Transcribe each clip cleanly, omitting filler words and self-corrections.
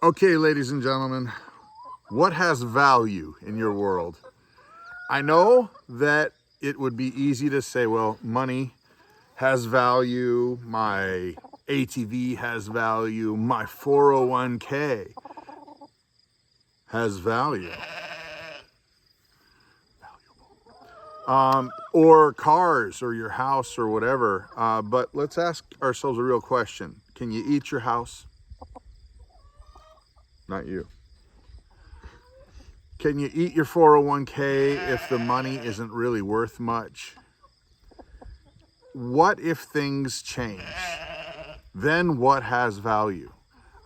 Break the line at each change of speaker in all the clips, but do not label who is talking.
Okay, ladies and gentlemen, what has value in your world? I know that it would be easy to say, well, money has value, my ATV has value, my 401k has value. Or cars or your house or whatever. But let's ask ourselves a real question. Can you eat your house? Not you. Can you eat your 401k if the money isn't really worth much? What if things change? Then what has value?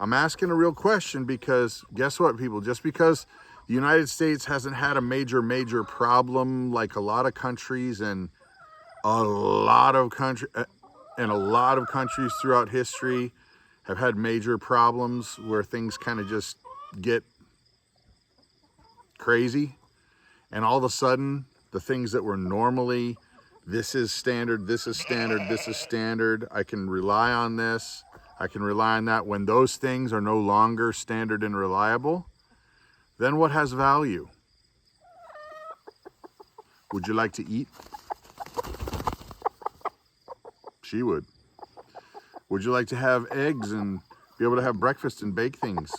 I'm asking a real question because guess what, people? Just because the United States hasn't had a major problem like a lot of countries and a lot of countries throughout history have had major problems where things kind of just get crazy, and all of a sudden the things that were normally this is standard, this is standard, this is standard, I can rely on this, I can rely on that, when those things are no longer standard and reliable, then what has value? Would you like to eat? She would. Would you like to have eggs and be able to have breakfast and bake things?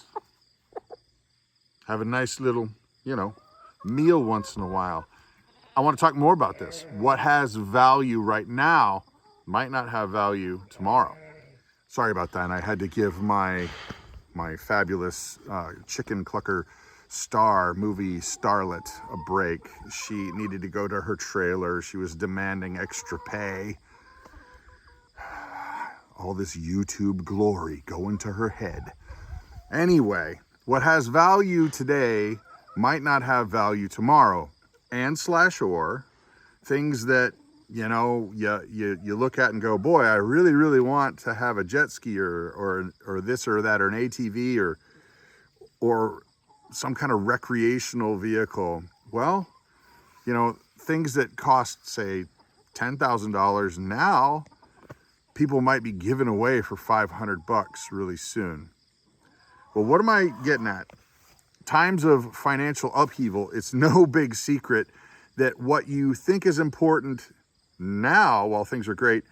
Have a nice little, meal once in a while. I want to talk more about this. What has value right now might not have value tomorrow. Sorry about that. I had to give my fabulous chicken clucker movie starlet a break. She needed to go to her trailer. She was demanding extra pay. All this YouTube glory going to her head. Anyway, what has value today might not have value tomorrow, or things that you look at and go, boy, I really want to have a jet ski or this or that, or an ATV or some kind of recreational vehicle. Well, things that cost, say, $10,000 now, people might be giving away for $500 really soon. Well, what am I getting at? Times of financial upheaval, it's no big secret that what you think is important now, while things are great,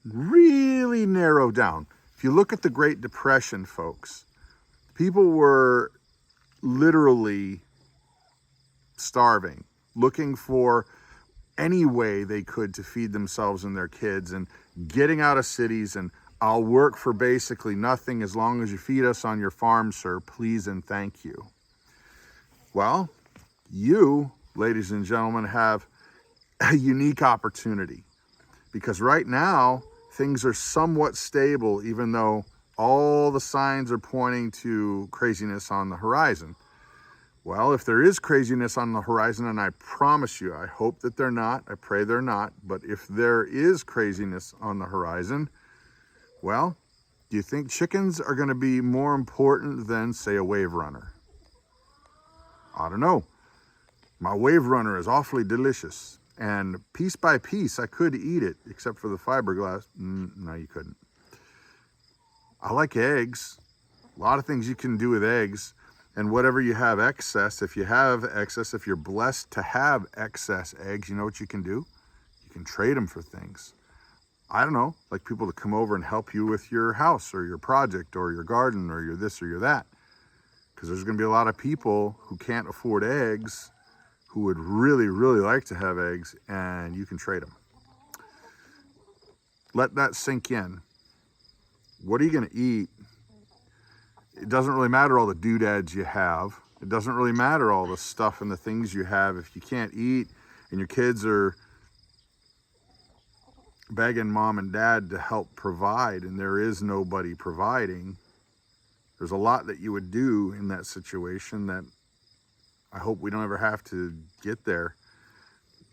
really narrow down. If you look at the Great Depression, folks, people were literally starving, looking for any way they could to feed themselves and their kids, and getting out of cities and I'll work for basically nothing as long as you feed us on your farm, sir, please and thank you. Well, you, ladies and gentlemen, have a unique opportunity because right now things are somewhat stable, even though all the signs are pointing to craziness on the horizon. Well, if there is craziness on the horizon, and I promise you, I hope that they're not, I pray they're not, but if there is craziness on the horizon, well, do you think chickens are going to be more important than, say, a wave runner? I don't know. My wave runner is awfully delicious, and piece by piece, I could eat it, except for the fiberglass. No, you couldn't. I like eggs. A lot of things you can do with eggs, and whatever you have excess, if you're blessed to have excess eggs, you know what you can do? You can trade them for things. I don't know, like people to come over and help you with your house or your project or your garden or your this or your that. Because there's going to be a lot of people who can't afford eggs who would really like to have eggs, and you can trade them. Let that sink in. What are you going to eat? It doesn't really matter all the doodads you have. It doesn't really matter all the stuff and the things you have if you can't eat and your kids are begging mom and dad to help provide and there is nobody providing. There's a lot that you would do in that situation that I hope we don't ever have to get there.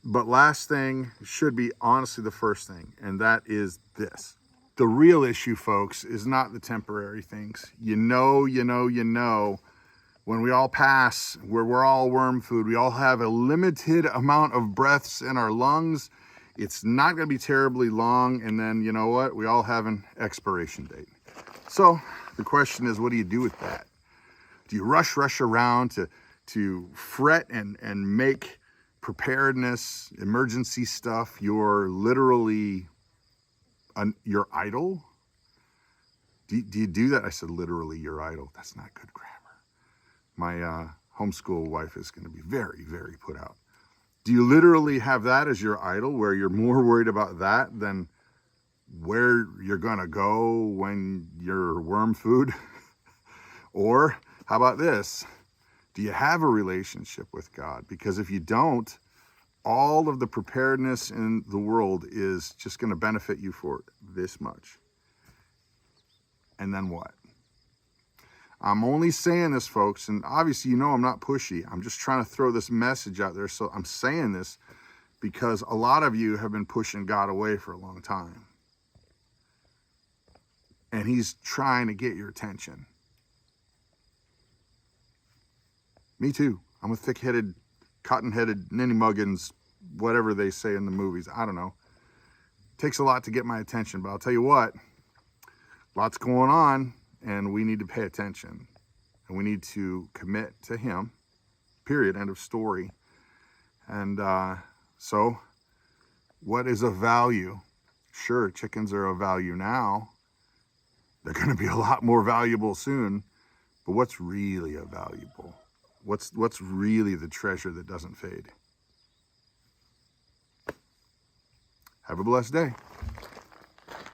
But last thing should be honestly the first thing, and that is this. The real issue, folks, is not the temporary things. When we all pass, where we're all worm food, we all have a limited amount of breaths in our lungs. It's not going to be terribly long, and then you know what? We all have an expiration date. So the question is, what do you do with that? Do you rush around to fret and make preparedness, emergency stuff, your literally your idol? Do you do that? I said literally your idol. That's not good grammar. My homeschool wife is going to be very, very put out. Do you literally have that as your idol, where you're more worried about that than where you're going to go when you're worm food? Or how about this? Do you have a relationship with God? Because if you don't, all of the preparedness in the world is just going to benefit you for this much. And then what? I'm only saying this, folks, and obviously you know I'm not pushy. I'm just trying to throw this message out there. So I'm saying this because a lot of you have been pushing God away for a long time. And he's trying to get your attention. Me too. I'm a thick-headed, cotton-headed ninny muggins, whatever they say in the movies. I don't know. Takes a lot to get my attention, but I'll tell you what, lots going on, and we need to pay attention. And we need to commit to him, period, end of story. And so what is of value? Sure, chickens are of value now. They're going to be a lot more valuable soon. But what's really of valuable? What's really the treasure that doesn't fade? Have a blessed day.